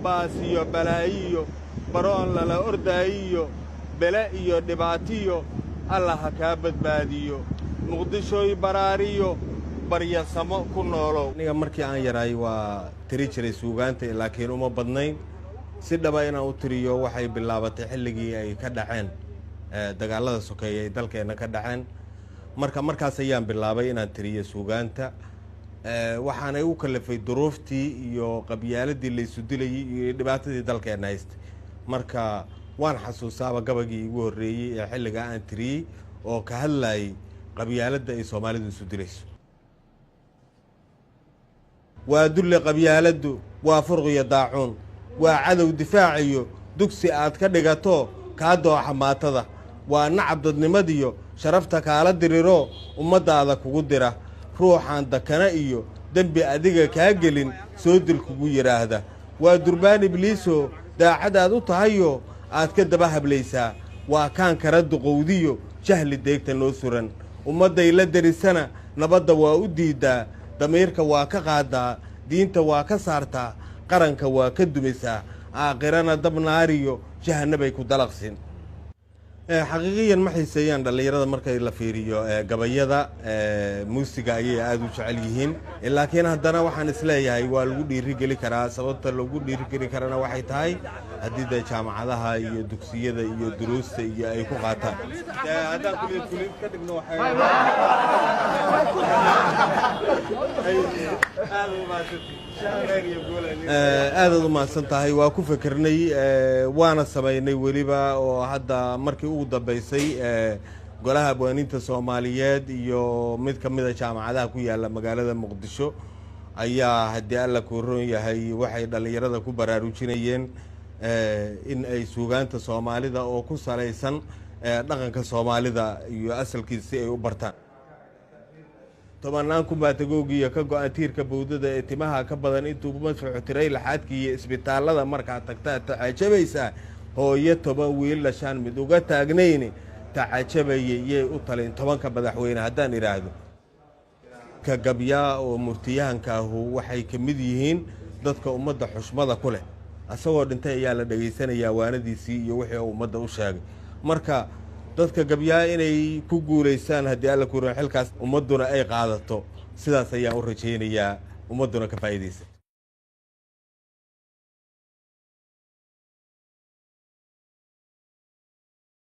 baasiyo balaayiyo baroon lala ordaayiyo bele iyo dhibaatiyo alla ha kaa badbaadiyo muqdishooy baraariyo baryasamo ku noolow aniga markii aan yaraay waa tiri jiray suugaanta laakiin uma badnayn si dhaba inaan u tiriyo waxay bilaabatay xilligii ay ka dhaceen dagaalada sokeeye ay dalkeena ka dhaceen markaas ayaan bilaabay inaan tiriyo suugaanta waxaanay u kalafay duruuftii iyo qabyaaladii la isu dilayay iyo dhibaatadii dalkeena haystay marka waan xasuusaaba gabagii ugu horreeyay ee xilliga aan tiriyey oo ka hadlayay qabyaaladda ay Soomaalidu isu dilayso waa dulle qabyaaladdu waa furqiyo daacuun waa cadow difaaciyo dugsi aad ka dhigato kaa dooxa maatada waa nacab dadnimadiyo sharafta kaala diriro ummadaada kugu dira ruuxaan dakana iyo dembi adiga kaa gelin soo dil kugu yiraahda waa durbaan ibliiso daacadaad u tahayo aad ka daba hablaysaa waa kaan kara duqowdiyo jahli deegta noo suran ummadday la darisana nabadda waa u diidaa damiirka waa ka qaadaa diinta waa ka saartaa qaranka waa ka dumisaa aakhirana dab naariyo jahannabay ku dalaqsin xaqiiqiyan ma xiiseeyaan dhalinyarada markay la fiiriyo gabayada muusiga ayay aad u jecel yihiin laakiin haddana waxaan isleeyahay waa lagu dhiirigeli karaa sababta lagu dhiirigeli karana waxay tahay haddii de jaamacadaha iyo dugsiyada iyo duruusta iyo ay ku qaataan aadaad u mahadsan tahay waa ku fikirnay waana samaynay weliba oo hadda markii ugu dambaysay golaha abwaaniinta Soomaaliyeed iyo mid ka mid ah jaamacadaha ku yaala magaalada Muqdisho ayaa haddii alla ku roon yahay waxay dhalinyarada ku baraarujinayeen in ay suugaanta Soomaalida oo ku salaysan dhaqanka Soomaalida iyo asalkiisa ay u bartaan tobanaan ku baatagoogiya ka go'an tiirka bowdada ee timaha ka badan intuu madfuuc tiray laxaadkii iyo isbitaalada markaa tagtaa tacajabaysa hooyo 10 wiil lashaan mid uga taagnayni tacajabayay u talin 10 ka madaxweyne haddaan iraahdo ka gabyaa oo murtiyahanka ah waxay ka mid yihiin dadka ummadda xushmada ku leh asagoo dhintay ayaa la dhageysanayaa waanadiisii iyo wixii ummadda u sheegay marka dadka gabyaa inay ku guuleystaan haddii alla ku roon xilkaas ummaduna ay qaadato sidaas ayaa u rajaynayaa ummaduna ka faa'iideysa